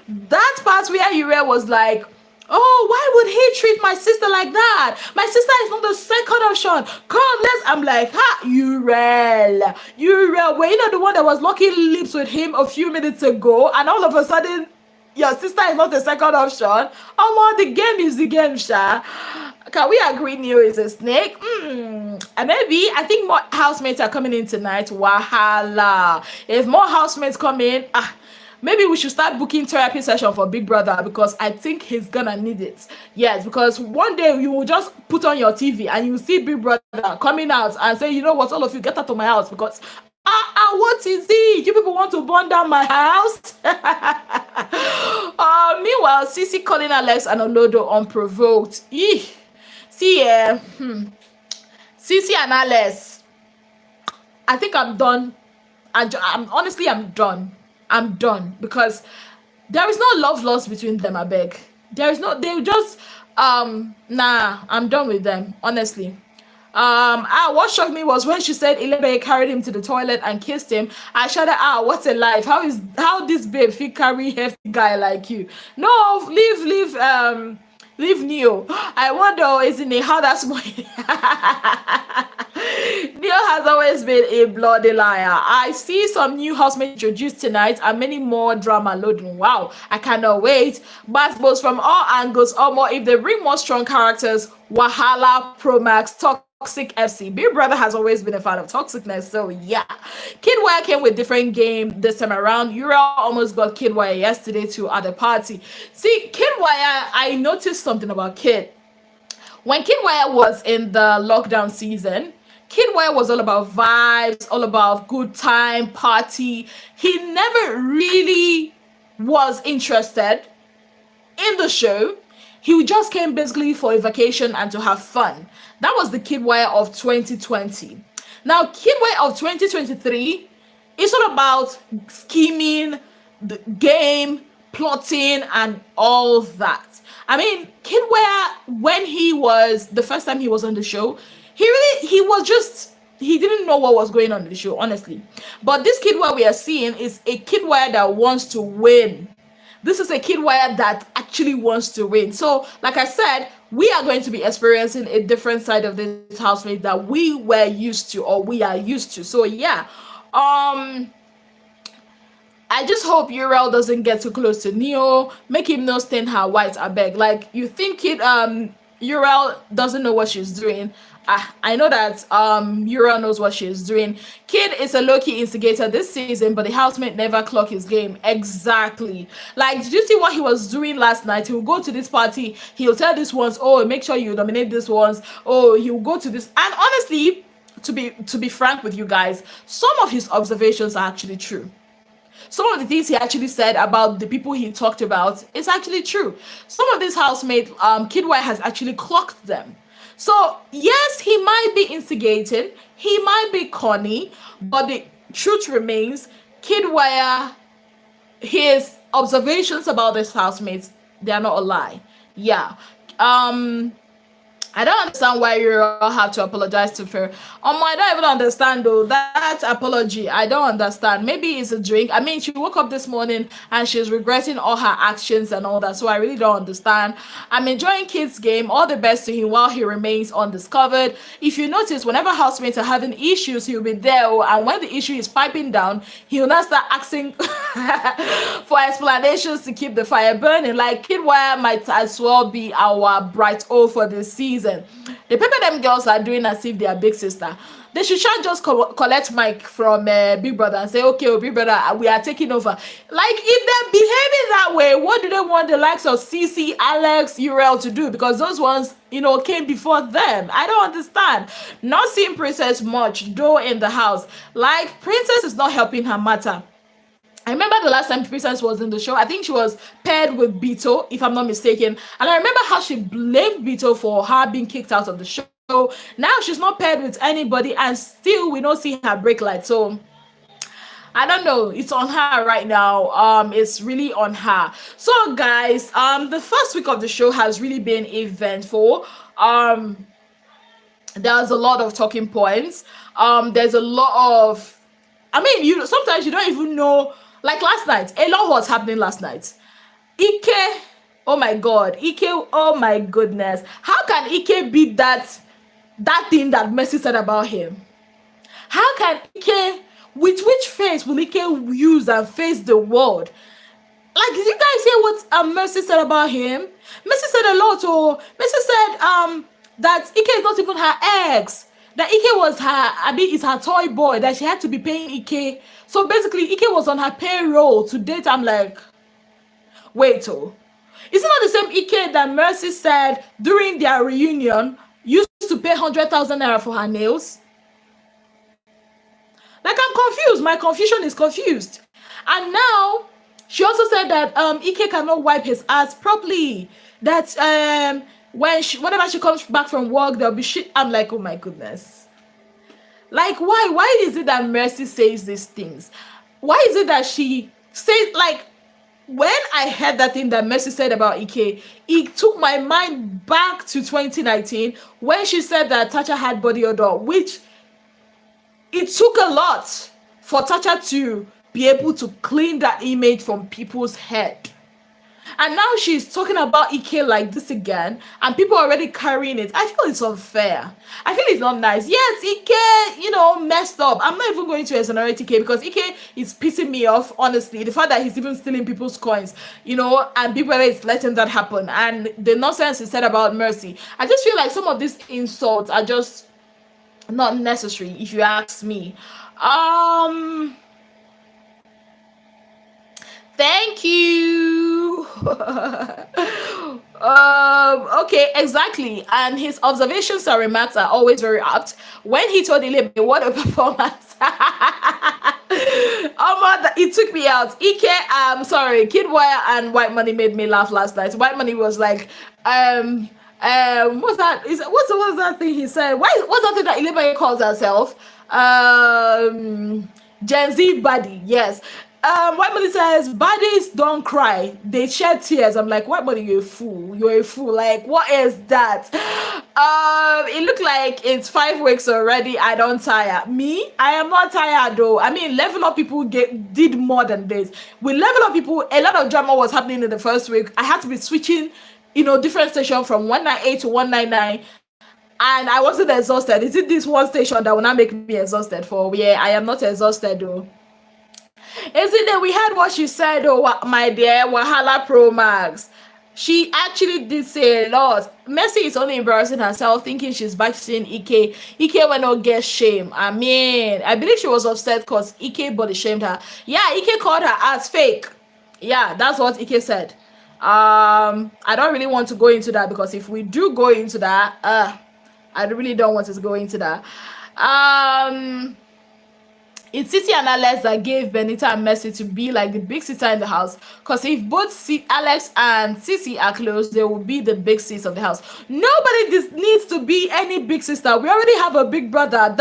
S1: That part where Uriel was like, oh, why would he treat my sister like that? My sister is not the second option. Come, I'm like, Uriel, were you not the one that was locking lips with him a few minutes ago? And all of a sudden, your sister is not the second option. The game is the game, Sha. Can we agree Neo is a snake? And maybe, I think more housemates are coming in tonight. Wahala. If more housemates come in, maybe we should start booking therapy session for Big Brother, because I think he's gonna need it. Yes, because one day you will just put on your TV and you will see Big Brother coming out and say, you know what, all of you get out of my house, because what is it? You people want to burn down my house? Meanwhile, Cece calling Alex and Olodo unprovoked. See, Cece and Alex, I think I'm done. I'm done. I'm done, because there is no love lost between them. I beg. There is no. They just I'm done with them, honestly. What shocked me was when she said Bbnaija carried him to the toilet and kissed him. I shouted, what a life. How this babe fit carry hefty guy like you? No, leave Neo. I wonder, isn't it, how that's my Neo has always always been a bloody liar. I see some new housemates introduced tonight and many more drama loading. Wow, I cannot wait. But both from all angles, or more if they bring more strong characters, Wahala, Promax, Toxic FC. Big Brother has always been a fan of toxicness, so yeah. Kidwire came with different game this time around. Uriel almost got Kidwire yesterday too at the party. See, Kidwire, I noticed something about Kid. When Kidwire was in the lockdown season, Kidwire was all about vibes, all about good time, party. He never really was interested in the show. He just came basically for a vacation and to have fun. That was the Kidwire of 2020. Now, Kidwire of 2023 is all about scheming, the game, plotting, and all that. I mean, Kidwire, when he was the first time he was on the show, he didn't know what was going on in the show, honestly. But this Kidwire we are seeing is a Kidwire that wants to win. This is a Kidwire that actually wants to win. So, like I said, we are going to be experiencing a different side of this housemate that we were used to, or we are used to. So yeah, I just hope Uriel doesn't get too close to Neo. Make him not stain her white, I beg. Like, you think Uriel doesn't know what she's doing. I know that Uriel knows what she's doing. Kid is a low-key instigator this season, but the housemate never clock his game. Exactly. Like, did you see what he was doing last night? He will go to this party. He'll tell these ones, oh, make sure you nominate these ones. Oh, he'll go to this. And honestly, to be frank with you guys, some of his observations are actually true. Some of the things he actually said about the people he talked about is actually true. Some of these housemates, Kidwire has actually clocked them. So yes, he might be instigating, he might be corny, but the truth remains, Kidwire, his observations about his housemates, they are not a lie. Yeah. I don't understand why you all have to apologize to her. I don't even understand though. That apology, I don't understand. Maybe it's a drink. I mean, she woke up this morning and she's regretting all her actions and all that. So I really don't understand. I'm enjoying Kid's game. All the best to him while he remains undiscovered. If you notice, whenever housemates are having issues, he'll be there. And when the issue is piping down, he'll not start asking for explanations to keep the fire burning. Like, Kidwire might as well be our bright O for this season. The paper them girls are doing as if they are big sister. They should just collect mic from Big Brother and say, okay, Big Brother, we are taking over. Like, if they're behaving that way, what do they want the likes of Cece, Alex, Uriel to do? Because those ones, came before them. I don't understand. Not seeing Princess much, though, in the house. Like, Princess is not helping her matter. I remember the last time Princess was in the show, I think she was paired with Beto, if I'm not mistaken. And I remember how she blamed Beto for her being kicked out of the show. Now she's not paired with anybody and still we don't see her break light. So I don't know. It's on her right now. It's really on her. So guys, the first week of the show has really been eventful. There's a lot of talking points. There's a lot of, sometimes you don't even know. Like last night, a lot was happening last night. Ike, oh my God, Ike, oh my goodness. How can Ike beat that thing that Mercy said about him? How can Ike, with which face will Ike use and face the world? Like, did you guys hear what Mercy said about him? Mercy said a lot. Oh, Mercy said that Ike is not even her ex. That Ike was is her toy boy, that she had to be paying Ike. So basically, Ike was on her payroll to date. I'm like, wait, oh. Is it not the same Ike that Mercy said during their reunion used to pay 100,000 naira for her nails? Like, I'm confused. My confusion is confused. And now, she also said that Ike cannot wipe his ass properly. That whenever she comes back from work, there'll be shit. I'm like, oh my goodness. Like, why? Why is it that Mercy says these things? Why is it that she says, like, when I heard that thing that Mercy said about Ike, it took my mind back to 2019 when she said that Tacha had body odor, which it took a lot for Tacha to be able to clean that image from people's head. And now she's talking about Ike like this again, and people are already carrying it. I feel it's unfair. I feel it's not nice. Yes, Ike, messed up. I'm not even going to exonerate Ike because Ike is pissing me off, honestly. The fact that he's even stealing people's coins, and people are letting that happen. And the nonsense he said about Mercy. I just feel like some of these insults are just not necessary, if you ask me. Thank you. Okay, exactly. And his observations on remarks are always very apt. When he told Ilebe, what a performance. It took me out. Sorry, Kid Wire and White Money made me laugh last night. White Money was like, what's that? What's that thing he said? What's that thing that Ilebe calls herself? Gen Z body, yes. White Money says, bodies don't cry, they shed tears. I'm like, White Money, you're a fool. You're a fool. Like, what is that? It looked like it's 5 weeks already. I don't tire. Me, I am not tired though. I mean, Level Up people did more than this. With Level Up people, a lot of drama was happening in the first week. I had to be switching, different station from 198 to 199. And I wasn't exhausted. Is it this one station that will not make me exhausted for? Yeah, I am not exhausted though. Is it that we heard what she said, my dear Wahala Pro Max? She actually did say a lot. Mercy is only embarrassing herself, thinking she's bashing Ike. Ike will not get shame. I mean, I believe she was upset because Ike body shamed her. Yeah, Ike called her as fake. Yeah, that's what Ike said. I don't really want to go into that because if we do go into that, I really don't want to go into that. It's Cece and Alex that gave Bbnaija a message to be like the big sister in the house. Because if both Alex and Cece are close, they will be the big sis of the house. Nobody needs to be any big sister. We already have a big brother.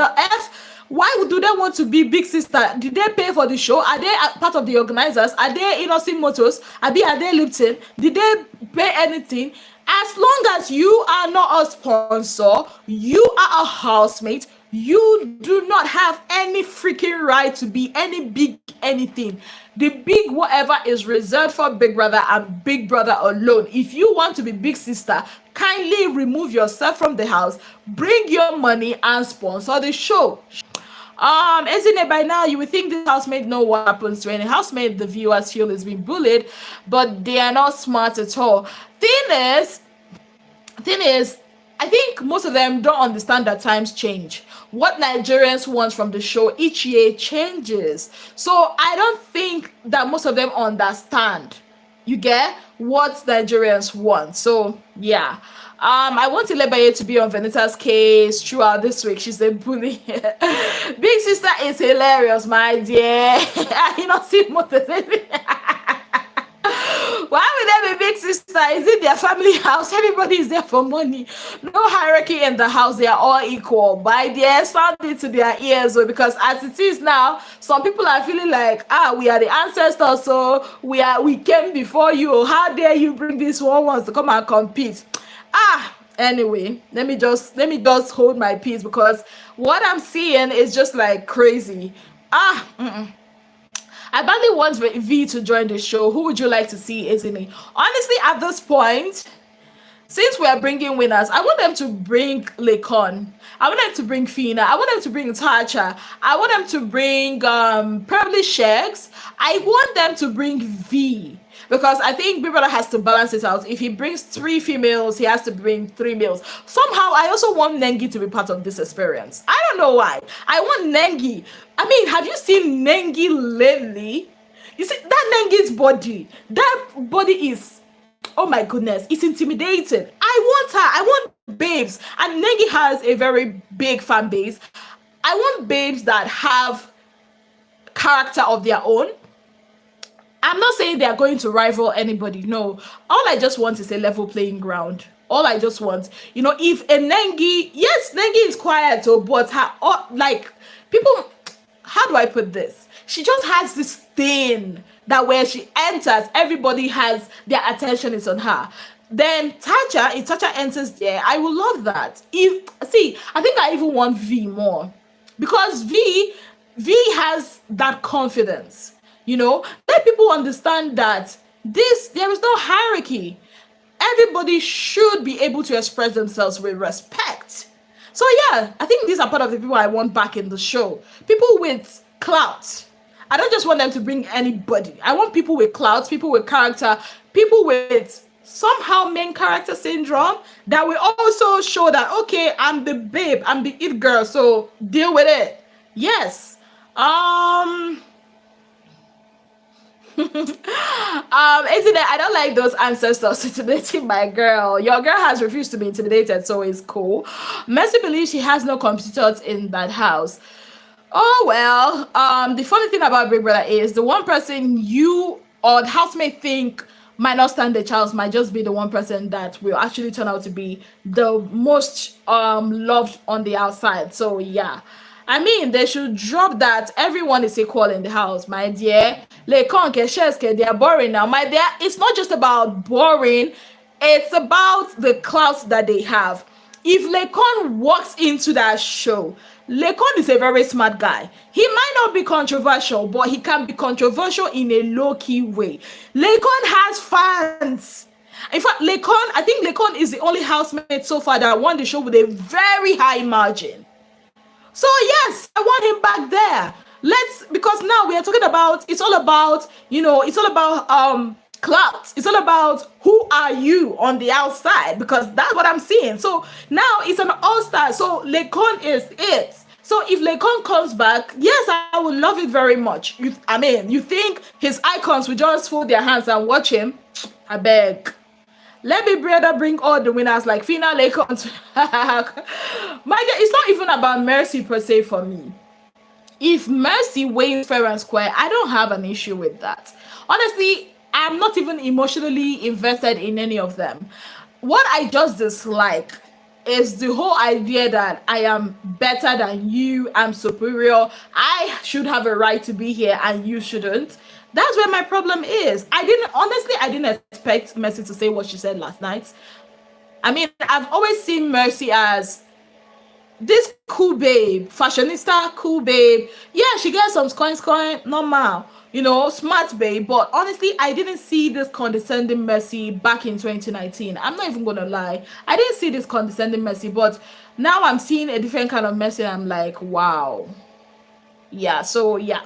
S1: Why do they want to be big sister? Did they pay for the show? Are they part of the organizers? Are they Innocent Motors? Are they Lipton? Did they pay anything? As long as you are not a sponsor, you are a housemate, you do not have any freaking right to be any big anything. The big whatever is reserved for Big Brother and Big Brother alone. If you want to be big sister, kindly remove yourself from the house, bring your money and sponsor the show. Isn't it by now you would think this housemate know what happens to any housemate the viewers feel is being bullied, but they are not smart at all. Thing is, I think most of them don't understand that times change. What Nigerians want from the show each year changes. So I don't think that most of them understand. You get what Nigerians want. So yeah. I want Bbnaija to be on Bbnaija's case throughout this week. She's a bully. Big sister is hilarious, my dear. You know, see motivated. Why would there be big sister? Is it their family house? Everybody is there for money. No hierarchy in the house. They are all equal. By their sound it to their ears, because as it is now, some people are feeling like, we are the ancestors, so we came before you. How dare you bring this one wants to come and compete? Anyway, let me just hold my peace because what I'm seeing is just like crazy. I badly want V to join the show. Who would you like to see, isn't it? Honestly, at this point, since we are bringing winners, I want them to bring Lekon. I want them to bring Fina. I want them to bring Tacha. I want them to bring probably Shags. I want them to bring V. Because I think Big Brother has to balance it out. If he brings 3 females, he has to bring 3 males. Somehow, I also want Nengi to be part of this experience. I don't know why. I want Nengi. I mean, have you seen Nengi lately? You see, that Nengi's body. That body is, oh my goodness, it's intimidating. I want her. I want babes. And Nengi has a very big fan base. I want babes that have character of their own. I'm not saying they are going to rival anybody. No. All I just want is a level playing ground. All I just want. If a Nengi, yes, Nengi is quiet, but her, people, how do I put this? She just has this thing that where she enters, everybody has their attention is on her. Then Tacha, if Tacha enters there, I will love that. I think I even want V more. Because V has that confidence. Let people understand that There is no hierarchy. Everybody should be able to express themselves with respect. So yeah, I think these are part of the people I want back in the show. People with clout. I don't just want them to bring anybody. I want people with clout, people with character, people with somehow main character syndrome that will also show that okay, I'm the babe, I'm the it girl, so deal with it. Yes. Um Internet, I don't like those ancestors intimidating my girl. Your girl has refused to be intimidated, so it's cool. Mercy believes she has no competitors in that house. Oh well. The funny thing about Big Brother is the one person you or the housemate think might not stand the chance might just be the one person that will actually turn out to be the most loved on the outside. So yeah. I mean, they should drop that everyone is equal in the house, my dear. Les cons, they are boring now. My dear, it's not just about boring, it's about the clout that they have. If Lekon walks into that show, Lekon is a very smart guy. He might not be controversial, but he can be controversial in a low-key way. Lekon has fans. In fact, I think Lekon is the only housemate so far that won the show with a very high margin. So yes, I want him back there. Because now we are talking about, it's all about, it's all about clout. It's all about who are you on the outside, because that's what I'm seeing. So now it's an all-star. So Lekon is it. So if Lekon comes back, yes, I would love it very much. You think his icons will just fold their hands and watch him? I beg. Let me brother bring all the winners like Fina Lekon. My God, it's not even about Mercy per se for me. If Mercy wins fair and square, I don't have an issue with that. Honestly, I'm not even emotionally invested in any of them. What I just dislike is the whole idea that I am better than you, I'm superior, I should have a right to be here and you shouldn't. That's where my problem is. I didn't expect Mercy to say what she said last night. I mean, I've always seen Mercy as this cool babe, fashionista, cool babe. Yeah, she gets some coins, normal, smart babe. But honestly, I didn't see this condescending Mercy back in 2019. I'm not even gonna lie. I didn't see this condescending Mercy, but now I'm seeing a different kind of Mercy. And I'm like, wow. Yeah, so yeah.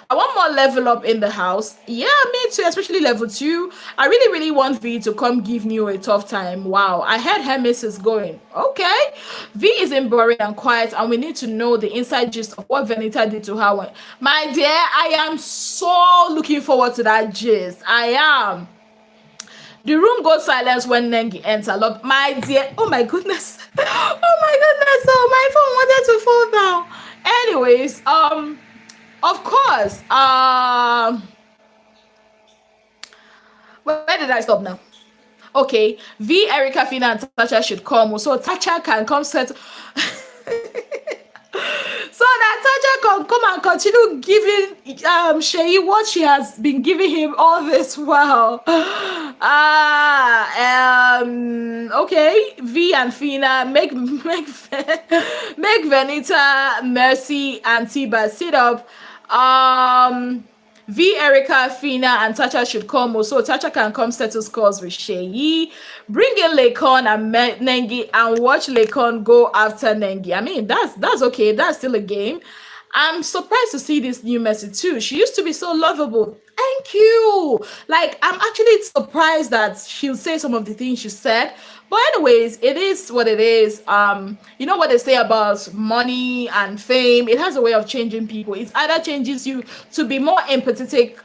S1: I want more level up in the house. Yeah, me too, especially level 2. I really, really want V to come give you a tough time. Wow, I heard Hermes is going. Okay. V is in boring and quiet, and we need to know the inside gist of what Bbnaija did to her. My dear, I am so looking forward to that gist. I am. The room goes silent when Nengi enters. Love, my dear. Oh my goodness. Oh my goodness. Oh, my phone wanted to fall down. Anyways, of course, where did I stop now? Okay, V, Erica, Fina, and Tacha should come. So Tacha can come set. So that Tacha can come and continue giving Sheyi what she has been giving him all this while. Okay, V and Fina make Bbnaija, Mercy, and Tiba sit up. V, Erica, Fina, and Tacha should come. So Tacha can come settle scores with Sheyi. Bring in Lekon and Nengi and watch Lekon go after Nengi. I mean, that's okay. That's still a game. I'm surprised to see this new Mercy too. She used to be so lovable. Thank you. Like, I'm actually surprised that she'll say some of the things she said. But anyways, it is what it is. You know what they say about money and fame? It has a way of changing people. It either changes you to be more empathetic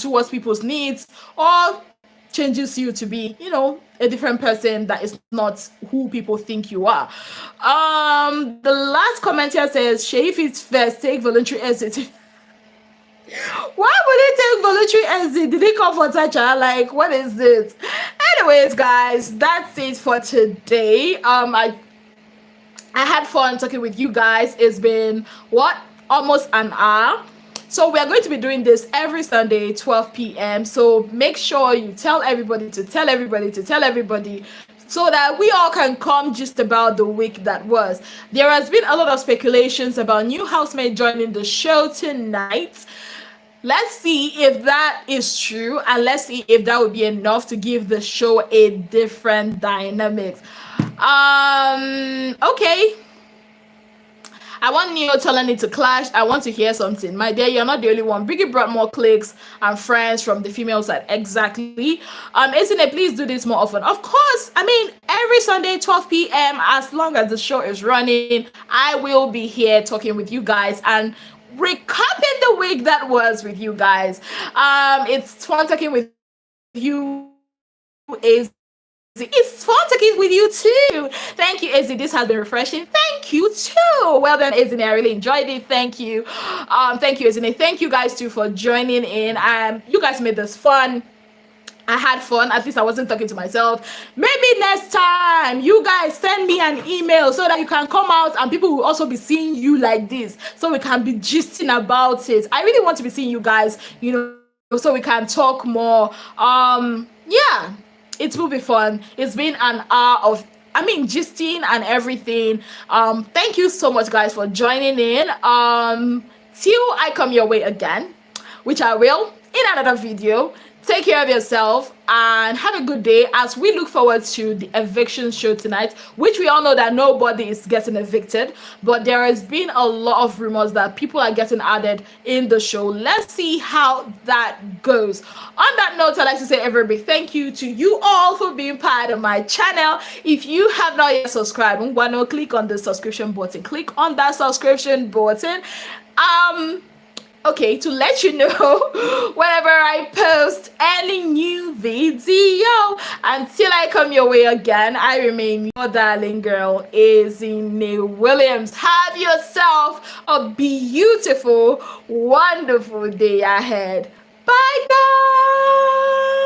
S1: towards people's needs, or changes you to be, a different person that is not who people think you are. The last comment here says, Sheyi fits first, take voluntary exit. Why would he take voluntary exit? Did he come for Tacha? Like, what is this? Anyways, guys, that's it for today. I had fun talking with you guys. It's been almost an hour. So we are going to be doing this every Sunday, 12 p.m. So make sure you tell everybody to tell everybody to tell everybody, so that we all can come just about the week that was. There has been a lot of speculations about new housemate joining the show tonight. Let's see if that is true, and let's see if that would be enough to give the show a different dynamics. Okay. I want Neo Tolani to clash. I want to hear something. My dear, you're not the only one. Biggie brought more clicks and friends from the female side. Exactly. Isn't it? Please do this more often. Of course. I mean, every Sunday, 12 p.m., as long as the show is running, I will be here talking with you guys and recapping the week that was with you guys. It's fun talking with you, Izzy. It's fun talking with you too. Thank you, Izzy. This has been refreshing. Thank you too. Well done, Izzy. I really enjoyed it. Thank you. Thank you, Izzy. Thank you guys too for joining in. You guys made this fun. I had fun. At least I wasn't talking to myself. Maybe next time you guys send me an email so that you can come out and people will also be seeing you like this, so we can be gisting about it. I really want to be seeing you guys, so we can talk more. Yeah, it will be fun. It's been an hour of, gisting and everything. Thank you so much, guys, for joining in. Till I come your way again, which I will in another video. Take care of yourself and have a good day as we look forward to the eviction show tonight, which we all know that nobody is getting evicted, but there has been a lot of rumors that people are getting added in the show. Let's see how that goes. On that note, I'd like to say a very big thank you to you all for being part of my channel. If you have not yet subscribed, why not click on the subscription button? Click on that subscription button. Okay, to let you know whenever I post any new video. Until I come your way again, I remain your darling girl, Izzy Williams. Have yourself a beautiful, wonderful day ahead. Bye, guys.